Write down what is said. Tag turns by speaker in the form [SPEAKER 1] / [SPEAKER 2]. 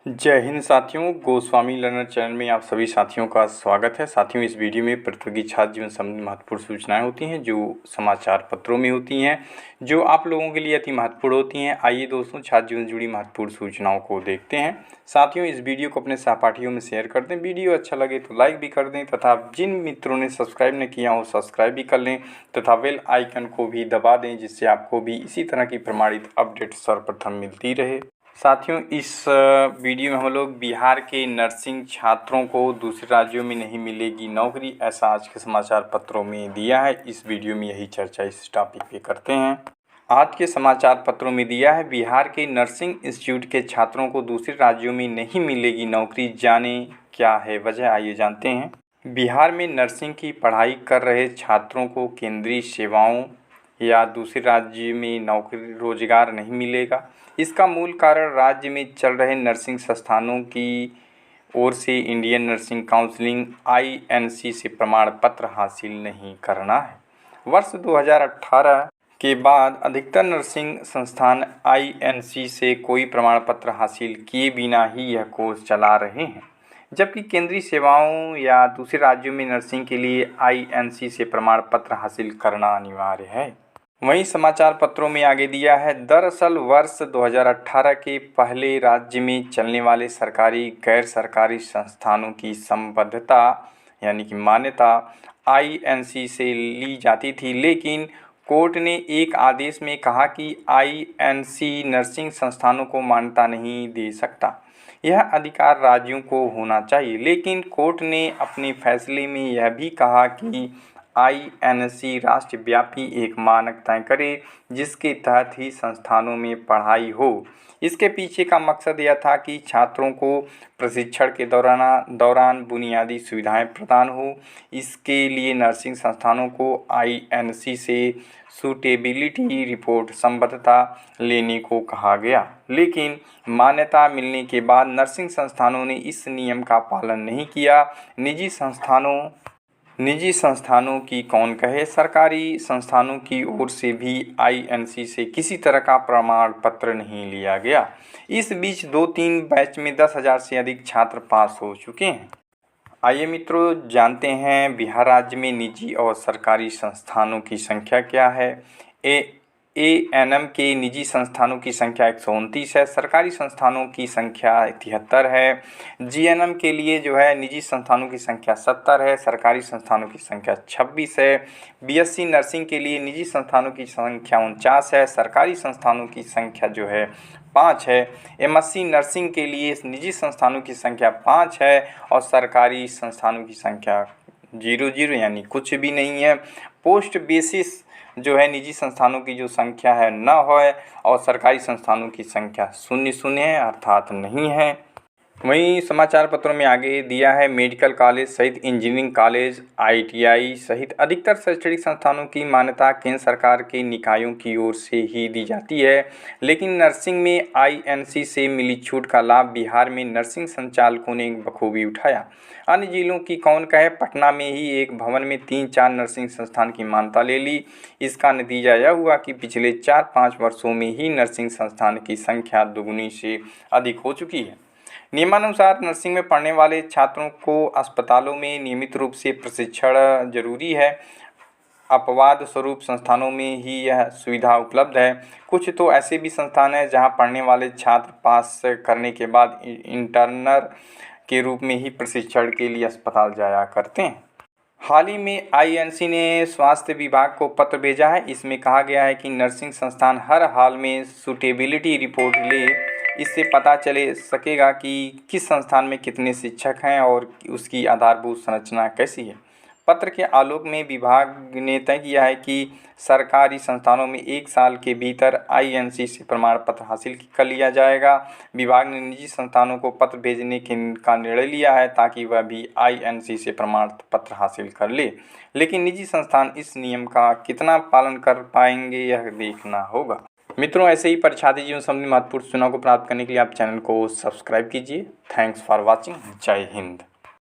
[SPEAKER 1] जय हिंद साथियों, Goswami learner channel में आप सभी साथियों का स्वागत है। साथियों, इस वीडियो में प्रतियोगी छात्र जीवन संबंधी महत्वपूर्ण सूचनाएं होती हैं जो समाचार पत्रों में होती हैं, जो आप लोगों के लिए अति महत्वपूर्ण होती हैं। आइए दोस्तों, छात्र जीवन से जुड़ी महत्वपूर्ण सूचनाओं को देखते हैं। साथियों, इस वीडियो को अपने सहपाठियों में शेयर कर दें। वीडियो अच्छा लगे तो लाइक भी कर दें तथा जिन मित्रों ने सब्सक्राइब न किया हो सब्सक्राइब भी कर लें तथा बेल आइकन को भी दबा दें, जिससे आपको भी इसी तरह की प्रमाणित अपडेट सर्वप्रथम मिलती रहे। साथियों, इस वीडियो में हम लोग बिहार के नर्सिंग छात्रों को दूसरे राज्यों में नहीं मिलेगी नौकरी, ऐसा आज के समाचार पत्रों में दिया है। इस वीडियो में यही चर्चा इस टॉपिक पे करते हैं। आज के समाचार पत्रों में दिया है, बिहार के नर्सिंग इंस्टीट्यूट के छात्रों को दूसरे राज्यों में नहीं मिलेगी नौकरी, जाने क्या है वजह, आइए जानते हैं। बिहार में नर्सिंग की पढ़ाई कर रहे छात्रों को केंद्रीय सेवाओं या दूसरे राज्य में नौकरी रोजगार नहीं मिलेगा। इसका मूल कारण राज्य में चल रहे नर्सिंग संस्थानों की ओर से इंडियन नर्सिंग काउंसिल (INC) से प्रमाण पत्र हासिल नहीं करना है। वर्ष 2018 के बाद अधिकतर नर्सिंग संस्थान INC से कोई प्रमाण पत्र हासिल किए बिना ही यह कोर्स चला रहे हैं, जबकि केंद्रीय सेवाओं या दूसरे राज्यों में नर्सिंग के लिए INC से प्रमाण पत्र हासिल करना अनिवार्य है। वहीं समाचार पत्रों में आगे दिया है, दरअसल वर्ष 2018 के पहले राज्य में चलने वाले सरकारी गैर सरकारी संस्थानों की संबद्धता यानी कि मान्यता INC से ली जाती थी, लेकिन कोर्ट ने एक आदेश में कहा कि INC नर्सिंग संस्थानों को मान्यता नहीं दे सकता। यह अधिकार राज्यों को होना चाहिए, लेकिन कोर्ट ने अपने फैसले में यह भी कहा कि INC राष्ट्रव्यापी एक मानक तय करे जिसके तहत ही संस्थानों में पढ़ाई हो। इसके पीछे का मकसद यह था कि छात्रों को प्रशिक्षण के दौरान बुनियादी सुविधाएं प्रदान हो। इसके लिए नर्सिंग संस्थानों को INC से सूटेबिलिटी रिपोर्ट संबद्धता लेने को कहा गया, लेकिन मान्यता मिलने के बाद नर्सिंग संस्थानों ने इस नियम का पालन नहीं किया। निजी संस्थानों की कौन कहे, सरकारी संस्थानों की ओर से भी INC से किसी तरह का प्रमाण पत्र नहीं लिया गया। इस बीच 2-3 बैच में 10,000 से अधिक छात्र पास हो चुके हैं। आइए मित्रों, जानते हैं बिहार राज्य में निजी और सरकारी संस्थानों की संख्या क्या है। ANM के निजी संस्थानों की संख्या 129 है, सरकारी संस्थानों की संख्या 73 है। GNM के लिए जो है निजी संस्थानों की संख्या 70 है, सरकारी संस्थानों की संख्या 26 है। BSc नर्सिंग के लिए निजी संस्थानों की संख्या 49 है, सरकारी संस्थानों की संख्या जो है 5 है। MSc नर्सिंग के लिए निजी संस्थानों की संख्या 5 है और सरकारी संस्थानों की संख्या 00 यानी कुछ भी नहीं है। पोस्ट बेसिस जो है निजी संस्थानों की जो संख्या है 9 है और सरकारी संस्थानों की संख्या 00 है, अर्थात नहीं है। वहीं समाचार पत्रों में आगे दिया है, मेडिकल कॉलेज सहित इंजीनियरिंग कॉलेज ITI सहित अधिकतर शैक्षणिक संस्थानों की मान्यता केंद्र सरकार के निकायों की ओर से ही दी जाती है, लेकिन नर्सिंग में INC से मिली छूट का लाभ बिहार में नर्सिंग संचालकों ने बखूबी उठाया। अन्य जिलों की कौन कहे, पटना में ही एक भवन में 3-4 नर्सिंग संस्थान की मान्यता ले ली। इसका नतीजा यह हुआ कि पिछले 4-5 वर्षों में ही नर्सिंग संस्थान की संख्या दुगुनी से अधिक हो चुकी है। नियमानुसार नर्सिंग में पढ़ने वाले छात्रों को अस्पतालों में नियमित रूप से प्रशिक्षण जरूरी है। अपवाद स्वरूप संस्थानों में ही यह सुविधा उपलब्ध है। कुछ तो ऐसे भी संस्थान हैं जहां पढ़ने वाले छात्र पास करने के बाद इंटर्नर के रूप में ही प्रशिक्षण के लिए अस्पताल जाया करते हैं। हाल ही में INC ने स्वास्थ्य विभाग को पत्र भेजा है। इसमें कहा गया है कि नर्सिंग संस्थान हर हाल में सूटेबिलिटी रिपोर्ट ले, इससे पता चले सकेगा कि किस संस्थान में कितने शिक्षक हैं और उसकी आधारभूत संरचना कैसी है। पत्र के आलोक में विभाग ने तय किया है कि सरकारी संस्थानों में 1 साल के भीतर INC से प्रमाण पत्र हासिल कर लिया जाएगा। विभाग ने निजी संस्थानों को पत्र भेजने का निर्णय लिया है ताकि वह भी INC से प्रमाण पत्र हासिल कर ले, लेकिन निजी संस्थान इस नियम का कितना पालन कर पाएंगे यह देखना होगा। मित्रों, ऐसे ही परीक्षार्थी जीवन संबंधी महत्वपूर्ण सूचनाओं को प्राप्त करने के लिए आप चैनल को सब्सक्राइब कीजिए। Thanks for watching. जय हिंद।